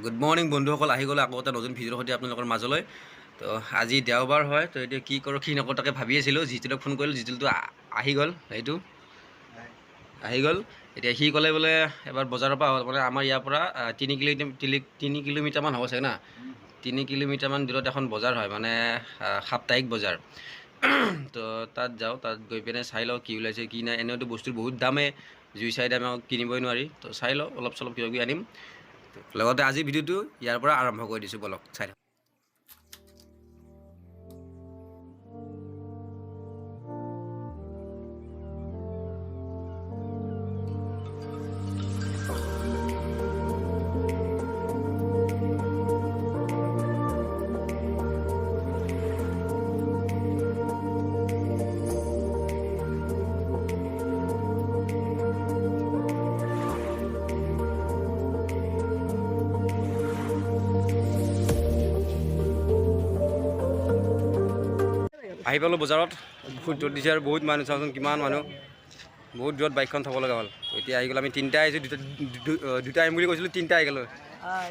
Good morning বন্ধুসকল, আহি গ'লে আকৌ এটা নতুন ভিডিঅ'ৰ সৈতে আপোনালোকৰ মাজলৈ। তো আজি দেওবাৰ হয়, তো এতিয়া কি কৰোঁ কি নকৰোঁ তাকে ভাবি আছিলোঁ। জিতুলক ফোন কৰিলোঁ, জিতুলটো আহি গ'ল, সেইটো আহি গ'ল। এতিয়া সি ক'লে বোলে এবাৰ বজাৰৰ পৰা মানে আমাৰ ইয়াৰ পৰা 3 কিলোমিটাৰমান হ'ব চাগে না, 3 কিলোমিটাৰমান দূৰত এখন বজাৰ হয়, মানে সাপ্তাহিক বজাৰ। তো তাত যাওঁ, তাত গৈ পিনে চাই লওঁ কি ওলাইছে কি নাই। এনেওতো বস্তুৰ বহুত দামে, জুই চাই দামে কিনিবই নোৱাৰি। তো চাই লওঁ, অলপ চলপ কিবা কিবি আনিম। লগতে আজি ভিডিঅ'টো ইয়াৰ পৰা আৰম্ভ কৰি দিছোঁ, বলক চাই থাকক। আহি পালোঁ বজাৰত, বহুত দূৰত দিছে আৰু বহুত মানুহ, চাওঁচোন কিমান মানুহ, বহুত দূৰত বাইকখন থ'ব লগা হ'ল। এতিয়া আহি গ'ল, আমি তিনিটা আহিছোঁ, দুটা আহিম বুলি কৈছিলোঁ, তিনিটা আহি গ'লোঁ।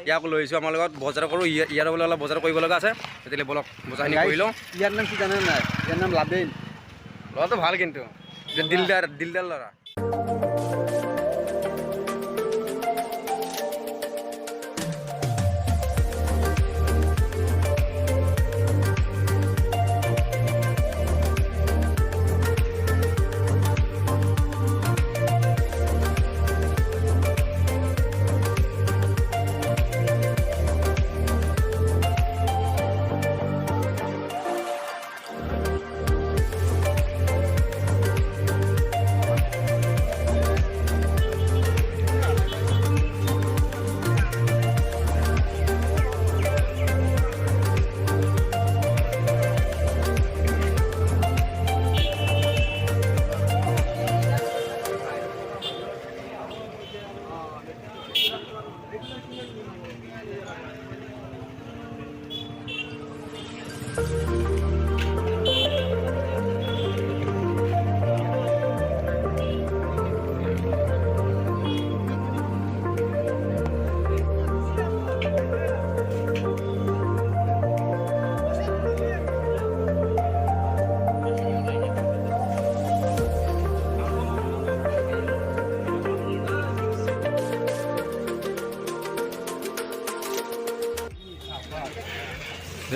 ইয়াক লৈ আহিছোঁ আমাৰ লগত, বজাৰ কৰোঁ। ইয়াৰ বোলে অলপ বজাৰ কৰিব লগা আছে, তেতিয়াহ'লে বলক বজাৰখিনি কৰি লওঁ। ইয়াৰ নাম কি জানে নাই? ইয়াৰ নাম লাভেন। ল'ৰাটো ভাল কিন্তু, দিলদাৰ ল'ৰা।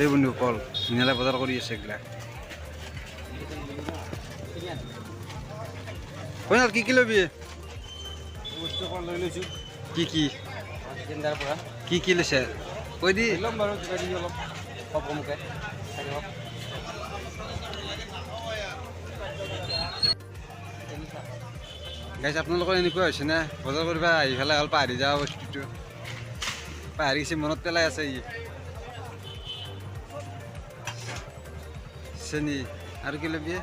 এই বন্ধু কল ধুনীয়াকৈ বজাৰ কৰি আছে এইবিলাক। কি কি ল'বি? বস্তু অকণ লৈ লৈছোঁ। কি কি জিন্দাৰ পৰা কি লৈছে কৈ দি। ল'ম বাৰু, কিবা কিবি অলপ কমকৈ থাকিব। গাইছ, আপোনালোকৰ এনেকুৱা হৈছে নে? বজাৰ কৰিব আহি পেলাই হ'ল পাহৰি যোৱা বস্তুটো, পাহৰি গৈছে, মনত পেলাই আছে ই। চেনি আৰু কি ল'বি?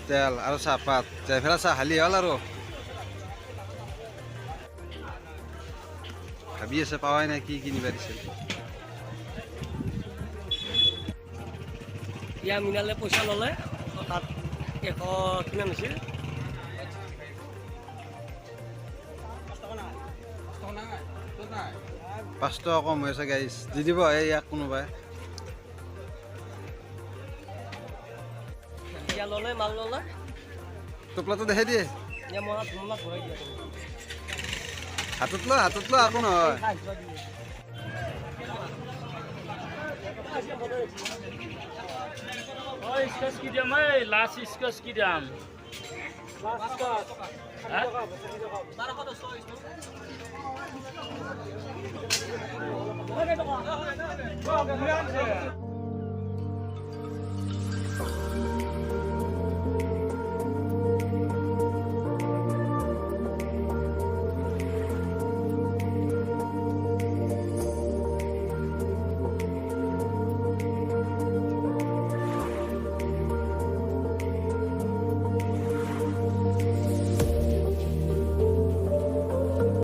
তেল আৰু চাহপাত। যাই পেলাই চাহ খালি হ'ল আৰু ভাবি আছে পাৱাই নাই কি কিনিবা দিছে। ইয়াৰ মিনালে পইচা ল'লে, তাত 100 কিমান হৈছিল? 5 টকা কম হৈ আছে গাইছ, দি দিব ইয়াক কোনোবাই। ইয়াৰ ল'লে, মাল ল'লে, টোপলাটো দেখাই দিয়ে। ইয়াৰ মনত ঘূৰাই দিয়া তুমি। হাতত ল একো নহয়। স্কচ কি দাম? লাষ্ট স্কচ কি দাম? টকা